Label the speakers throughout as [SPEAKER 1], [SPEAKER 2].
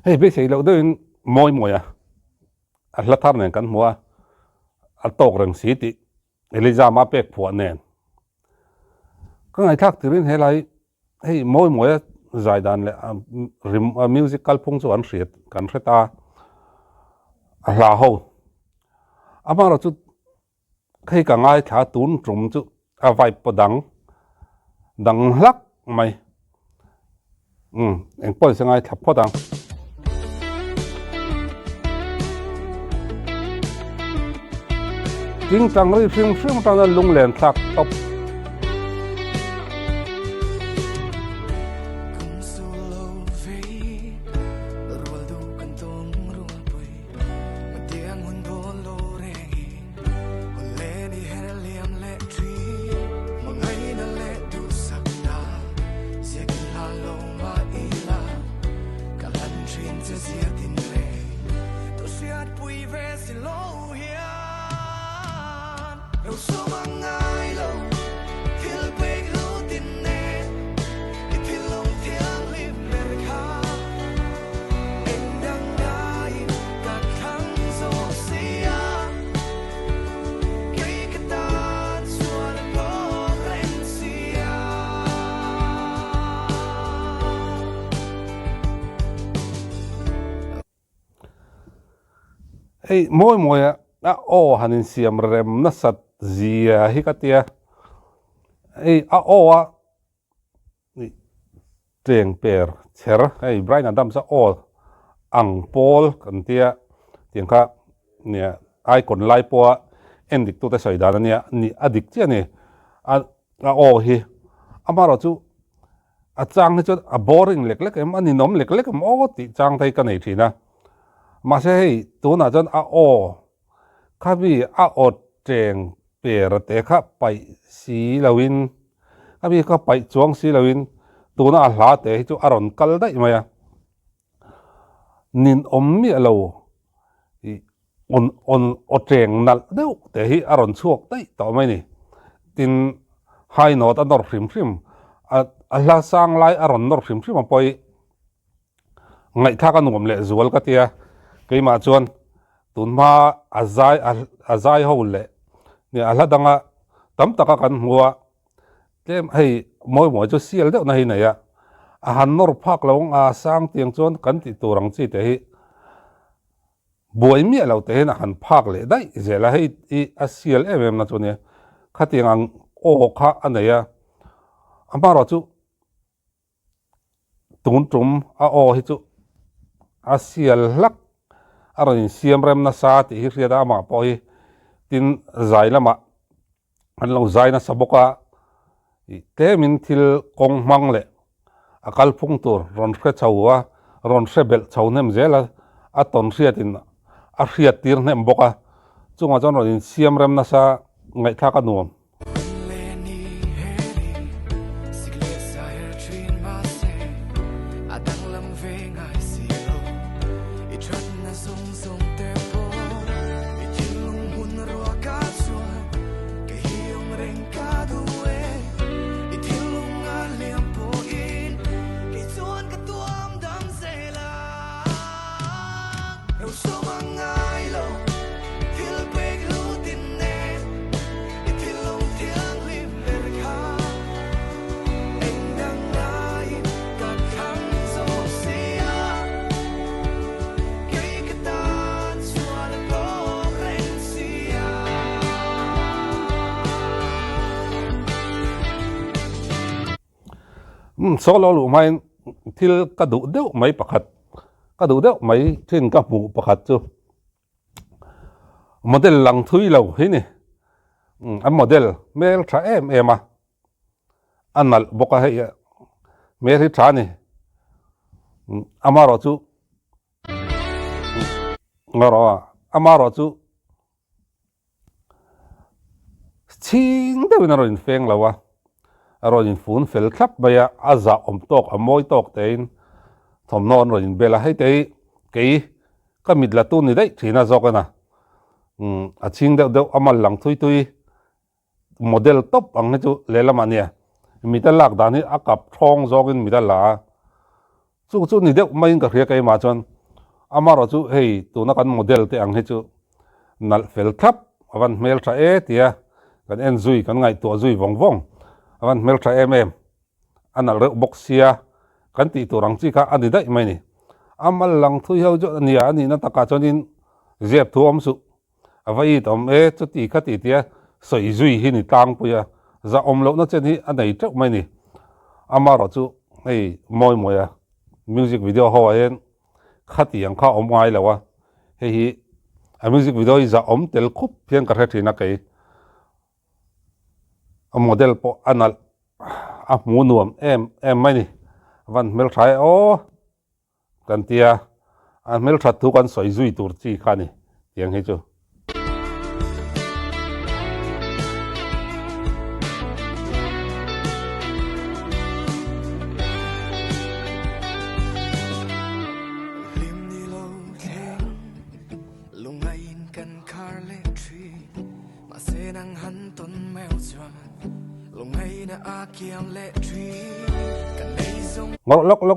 [SPEAKER 1] hey be sei lo dein moi a la thar nen kan hua a tok reng si ti eliza ma pek phuan nen ka ngai thak tirin helai hey moi a zai dan le rim musical phung chu an hriat kan hreta a hla ho amaro chu khei ka ngai tha tun trum chu a vai podang dang hlak mai eng pol sangai thap podang ting tang ri phim tang lung len thak top hey moi a o hanin siam rem na sat zia hi katia hey a o a ni teng per cher hey brain adam sa o ang pol kan tia tiang kha nia ai kon lai po endik tu ta sai da nia ni adik che ni a o hi amaro chu a chang chu a boring lek em ani nom lek em o ti chang thai ka nei thina ma se hey tu na jon a o kha bi a o teng per te kha pai si lawin kha bi kha pai chuang si lawin tu na hla te chu aron kal dai maya nin om mi lo i on o teng nal deu te hi aron chuak dai to mai ni tin hai no ta nor hrim a hla sang lai aron nor hrim poi ngai tha ka nuam le zual ka tia keima chuan tunma azai ho le ni ala danga tam taka kan huwa tlem hei moi chu sial deuh na hi nei a han nor phak lawng a sang tiang chuan kan ti turang chi te hi boi mi lo te na han phak le dai zela hei i a sial em na chu ne khatiang ang o kha aneya amaro chu tun trum a o hi chu a sial lak aron siam rem na sa ti hi ria da ma po hi tin zai lama an lo zai na saboka i te min thil kong mang le akal phung tur ron hre chawa ron hre bel chau nem zela a ton hriat in a hriat tir nem boka chunga jon ron siam rem na sa ngai tha ka nuam solo lu mai thil ka du deuh mai pakhat ka du deuh mai thin ka mu pakhat chu model lang thui lo hi ni a model mel tha em a anal boka he mer hi tha ni amaro chu amaro chu ching deuh na ron feng lawa aron phun fel khap baya aza om tok amoi tok tein thom non ron bela hai te ke kamit la tu ni dai thina zokana a ching deuh amal lang thui model top ang chu lelama nia mi ta lak dani akap thong zogin mi ta la chu ni deuh mai ka hria kai ma chon amaro chu hei tu na kan model te ang he chu nal fel thap awan mel tha e tia kan en zui kan ngai to zui vong awan mel tha em anal re boxia kan ti tu rang chi ka ani dai mai ni amal lang thui ho jo ania ani na taka chonin zep thuam su avai tom e chu ti kha ti tia soi zui hi ni tang puya za om lo na chen hi anei tok mai ni amaro chu hei moi a music video ho en khati ang kha om ngai lawa hei hi a music video is a om tel khup pian ka thina kai a model po anal a mu nuam em mai ni van mel thai o kan tia an mel that thu kan soi zui tur chi khani tiang he chu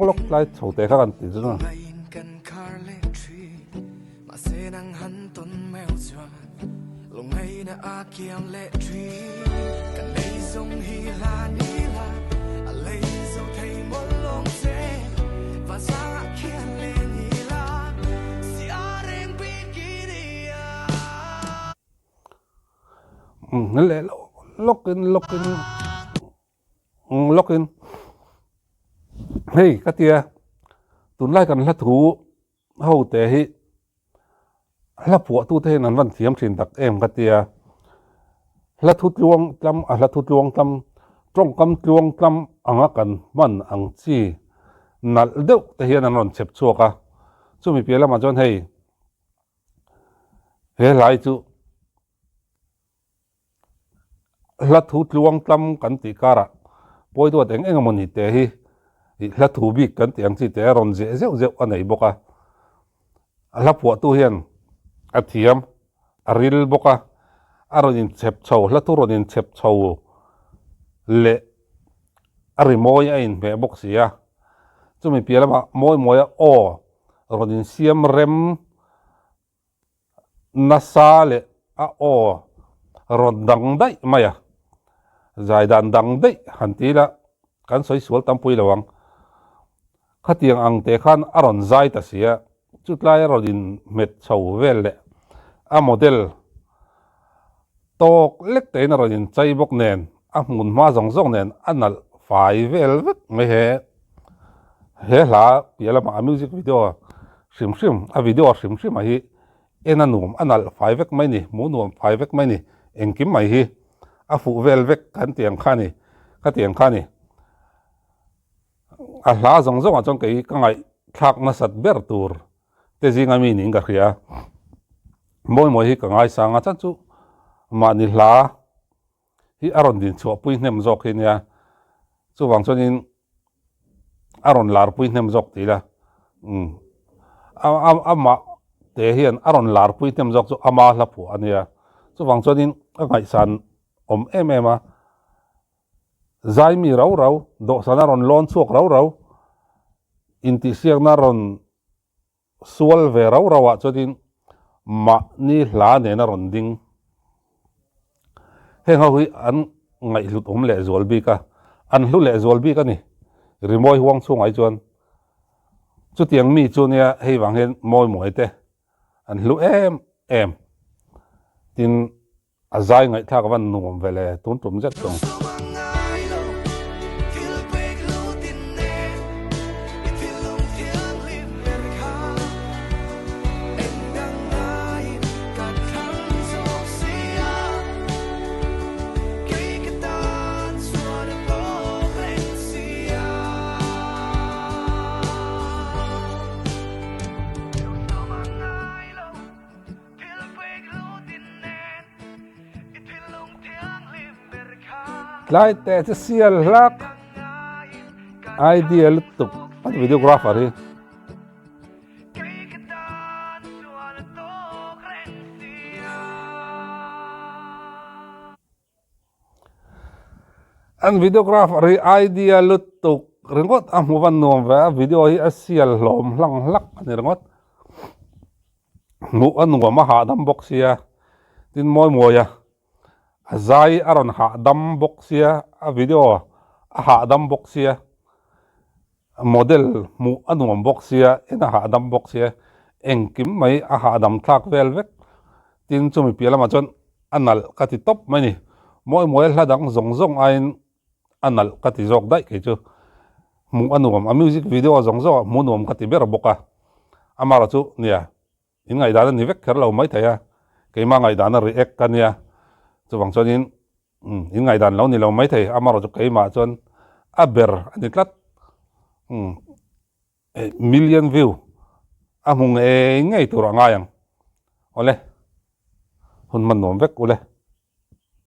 [SPEAKER 1] lok lai chou te kha kan ti chu na le lokin hei katia tun lai kan la thu ho te hi la pu tu te nan van thiam thin tak em katia la thu tluang tlam a la thu tluang tlam trong kam tluang tlam anga kan man ang chi nal deuh te hian an ron chep chuaka chumi piala ma jon hei he lai chu la thu tluang tlam kan ti kara poi tu teng engamoni te hi la thu bi kan tiang chi te ron zeu anei boka la pu tu hian athiam aril boka aronin chep chho la tu ronin chep chho le arimoi ain be boxia chumi pialama moi o ronin siam rem nasale a o ron dang dai maya zai dan dang dai hantila kan soi sual tampui lawang khatiang ang te khan aron zai ta sia chutlai rodin met chho vel le a model tok lek te na rodin chai bok nen a mun ma zong nen anal fai vel vek me he la piala ma music video sim a video sim a hi enanum anal fai vek mai ni munum fai vek mai ni engkim mai hi a fu vel vek kan tiang khani a hla zong a chong kei ka ngai thak na sat ber tur te jinga mi ning ka khia moi hi ka ngai sanga chan chu ma ni hla hi aron din chu pui hnem jok hin ya chu wang chonin aron lar pui hnem jok ti la ama te hian aron lar pui hnem jok chu ama hla pu ania chu wang chonin a ngai san om em a zai mi rau do sana ron lon chuak rau inti siak na ron sual ve rau a chodin ma ni hla ne na ron ding heng ho hi an ngai lut le zol bi ka an hlu le zol bi ka ni rimoi huang chung ai chuan chu tiang mi chu nia hei wang hen moi te an hlu em tin azai ngai thak van nuam vele tun tum zet tong lai te che sial lak idea lutuk at videographer hi an videographer hi idea lutuk ringot amuwan nom va video hi asial lom lang lak ani ringot mu anu ma ha dam bok sia tin moi moya azai aron ha dam bok sia a video a ha dam bok sia model mu anu bok sia ena ha dam bok sia engkim mai a ha dam thak velvet tin chumi piala ma chon anal kati top mai ni moi hladang zong ain anal kati jok dai ke chu mu anu a music video zong mu nom kati ber boka amara chu nia in ngai dan ni vek kher lo mai thaya ke ma ngai dan react kan ya chuwang chon in ngai dan lo ni lo mai thai amara chu ke ma chon a ber ani tlat million view amung ngai tur anga yang ole hun man nom vek ule